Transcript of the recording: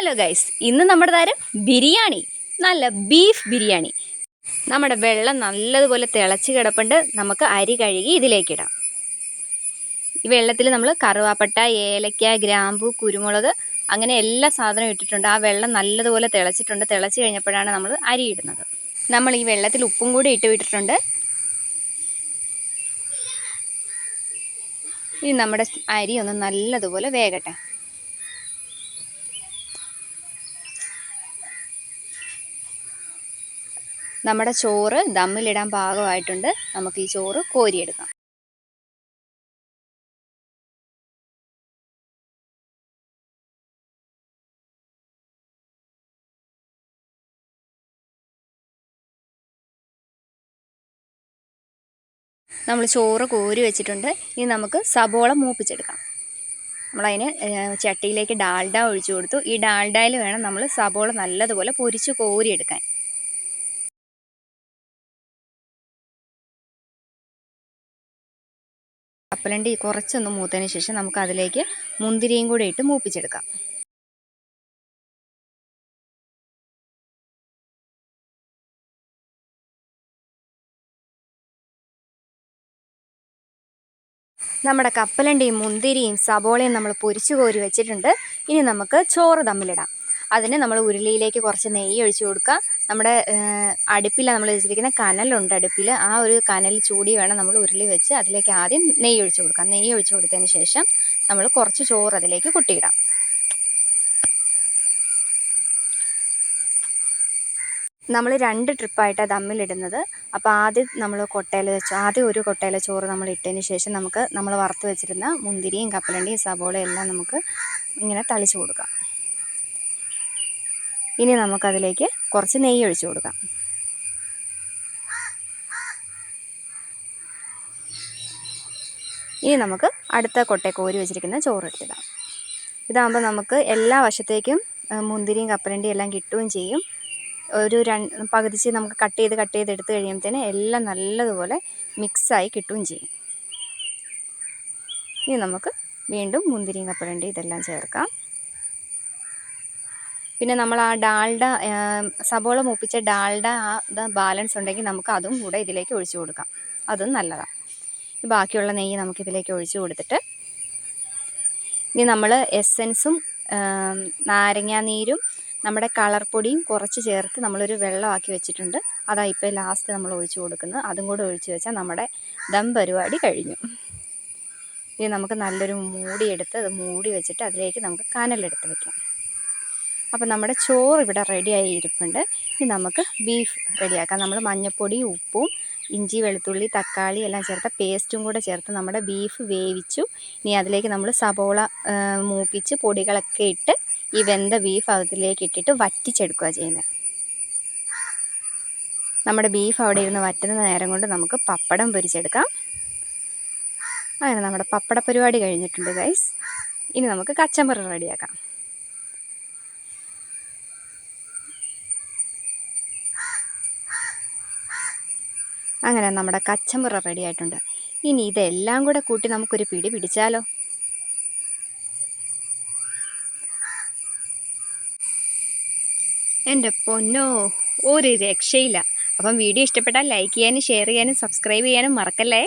Hello guys, ഇന്ന് നമ്മുടെ താരം ബിരിയാണി, നല്ല ബീഫ് ബിരിയാണി. നമ്മുടെ വെള്ളം നല്ലതുപോലെ തിളച്ച് കിടപ്പുണ്ട്. നമുക്ക് അരി കഴുകി ഇതിലേക്കിടാം. ഈ വെള്ളത്തിൽ നമ്മൾ കറുവാപ്പട്ട, ഏലക്ക, ഗ്രാമ്പു, കുരുമുളക് അങ്ങനെ എല്ലാ സാധനവും ഇട്ടിട്ടുണ്ട്. ആ വെള്ളം നല്ലതുപോലെ തിളച്ചിട്ടുണ്ട്. തിളച്ച് കഴിഞ്ഞപ്പോഴാണ് നമ്മൾ അരി ഇടുന്നത്. നമ്മൾ ഈ വെള്ളത്തിൽ ഉപ്പും കൂടി ഇട്ടിട്ടുണ്ട്. ഇനി നമ്മുടെ അരി ഒന്ന് നല്ലതുപോലെ വേകട്ടെ. നമ്മുടെ ചോറ് ദമ്മിലിടാൻ പാകമായിട്ടുണ്ട്. നമുക്ക് ഈ ചോറ് കോരിയെടുക്കാം. നമ്മൾ ചോറ് കോരി വെച്ചിട്ടുണ്ട്. ഇനി നമുക്ക് സബോള മൂപ്പിച്ചെടുക്കാം. നമ്മളതിന് ചട്ടിയിലേക്ക് ഡാൽഡ ഒഴിച്ചു കൊടുത്തു. ഈ ഡാൽഡയിൽ വേണം നമ്മൾ സബോള നല്ലതുപോലെ പൊരിച്ച് കോരിയെടുക്കാൻ. കപ്പലണ്ടി കുറച്ചൊന്ന് മൂത്തതിന് ശേഷം നമുക്ക് അതിലേക്ക് മുന്തിരിയും കൂടെ ഇട്ട് മൂപ്പിച്ചെടുക്കാം. നമ്മുടെ കപ്പലണ്ടിയും മുന്തിരിയും സബോളയും നമ്മൾ പൊരിച്ചു കോരി വെച്ചിട്ടുണ്ട്. ഇനി നമുക്ക് ചോറ് തമ്മിലിടാം. അതിന് നമ്മൾ ഉരുളിയിലേക്ക് കുറച്ച് നെയ്യ് ഒഴിച്ചു കൊടുക്കുക. നമ്മുടെ അടുപ്പിൽ നമ്മൾ വെച്ചിരിക്കുന്ന കനലുണ്ട്. അടുപ്പിൽ ആ ഒരു കനൽ ചൂടി വേണം നമ്മൾ ഉരുളി വെച്ച് അതിലേക്ക് ആദ്യം നെയ്യ് ഒഴിച്ചു കൊടുക്കാം. നെയ്യ് ഒഴിച്ചു കൊടുത്തതിന് ശേഷം നമ്മൾ കുറച്ച് ചോറ് അതിലേക്ക് കൊട്ടിയിടാം. നമ്മൾ 2 ട്രിപ്പായിട്ടാണ് ദമ്മിലിടുന്നത്. അപ്പോൾ ആദ്യം നമ്മൾ ആദ്യം ഒരു കൊട്ടയിലെ ചോറ് നമ്മൾ ഇട്ടതിന് ശേഷം നമ്മൾ വറുത്ത് വെച്ചിരുന്ന മുന്തിരിയും കപ്പലണ്ടിയും സബോളയും എല്ലാം നമുക്ക് ഇങ്ങനെ തളിച്ചു കൊടുക്കാം. ഇനി നമുക്കതിലേക്ക് കുറച്ച് നെയ്യ് ഒഴിച്ചു കൊടുക്കാം. ഇനി നമുക്ക് അടുത്ത കൊട്ടയിൽ കോരി വെച്ചിരിക്കുന്ന ചോറ് ഇട്ടിടാം. ഇതാകുമ്പോൾ നമുക്ക് എല്ലാ വശത്തേക്കും മുന്തിരിയും കപ്പലണ്ടിയും എല്ലാം കിട്ടുകയും ചെയ്യും. ഒരു പകുതിച്ച് നമുക്ക് കട്ട് ചെയ്ത് എടുത്ത് കഴിയുമ്പോഴത്തേന് എല്ലാം നല്ലതുപോലെ മിക്സായി കിട്ടുകയും ചെയ്യും. ഇനി നമുക്ക് വീണ്ടും മുന്തിരിയും കപ്പലണ്ടിയും ഇതെല്ലാം ചേർക്കാം. പിന്നെ നമ്മൾ ആ ഡാൽഡ സബോള മൂപ്പിച്ച ഡാൽഡ ബാലൻസ് ഉണ്ടെങ്കിൽ നമുക്ക് അതും കൂടെ ഇതിലേക്ക് ഒഴിച്ചു കൊടുക്കാം. അതും നല്ലതാണ്. ബാക്കിയുള്ള നെയ്യ് നമുക്കിതിലേക്ക് ഒഴിച്ചു കൊടുത്തിട്ട് ഇനി നമ്മൾ എസൻസും നാരങ്ങാനീരും നമ്മുടെ കളർ പൊടിയും കുറച്ച് ചേർത്ത് നമ്മളൊരു വെള്ളമാക്കി വെച്ചിട്ടുണ്ട്. അതാ ഇപ്പോൾ ലാസ്റ്റ് നമ്മൾ ഒഴിച്ചു കൊടുക്കുന്നത്. അതും കൂടെ ഒഴിച്ചു വെച്ചാൽ നമ്മുടെ ദം പരിപാടി കഴിഞ്ഞു. ഇനി നമുക്ക് നല്ലൊരു മൂടിയെടുത്ത് അത് മൂടി വെച്ചിട്ട് അതിലേക്ക് നമുക്ക് കനലെടുത്ത് വെക്കാം. അപ്പോൾ നമ്മുടെ ചോറ് ഇവിടെ റെഡിയായി ഇരിപ്പുണ്ട്. ഇനി നമുക്ക് ബീഫ് റെഡിയാക്കാം. നമ്മൾ മഞ്ഞൾപ്പൊടി, ഉപ്പും ഇഞ്ചി, വെളുത്തുള്ളി, തക്കാളി എല്ലാം ചേർത്ത പേസ്റ്റും കൂടെ ചേർത്ത് നമ്മുടെ ബീഫ് വേവിച്ചു. ഇനി അതിലേക്ക് നമ്മൾ സബോള മൂപ്പിച്ച് പൊടികളൊക്കെ ഇട്ട് ഈ വെന്ത ബീഫ് അതിലേക്ക് ഇട്ടിട്ട് വറ്റിച്ചെടുക്കുക ചെയ്യുന്നത്. നമ്മുടെ ബീഫ് അവിടെ ഇരുന്ന് വറ്റുന്ന നേരം കൊണ്ട് നമുക്ക് പപ്പടം പൊരിച്ചെടുക്കാം. അങ്ങനെ നമ്മുടെ പപ്പട പരിപാടി കഴിഞ്ഞിട്ടുണ്ട് ഗൈസ്. ഇനി നമുക്ക് കച്ചമ്പറ് റെഡിയാക്കാം. അങ്ങനെ നമ്മുടെ കച്ചമ്പറ് റെഡി ആയിട്ടുണ്ട്. ഇനി ഇതെല്ലാം കൂടെ കൂട്ടി നമുക്കൊരു പിടി പിടിച്ചാലോ? എൻ്റെ പൊന്നോ, ഒരു രക്ഷയില്ല. അപ്പം വീഡിയോ ഇഷ്ടപ്പെട്ടാൽ ലൈക്ക് ചെയ്യാനും ഷെയർ ചെയ്യാനും സബ്സ്ക്രൈബ് ചെയ്യാനും മറക്കല്ലേ.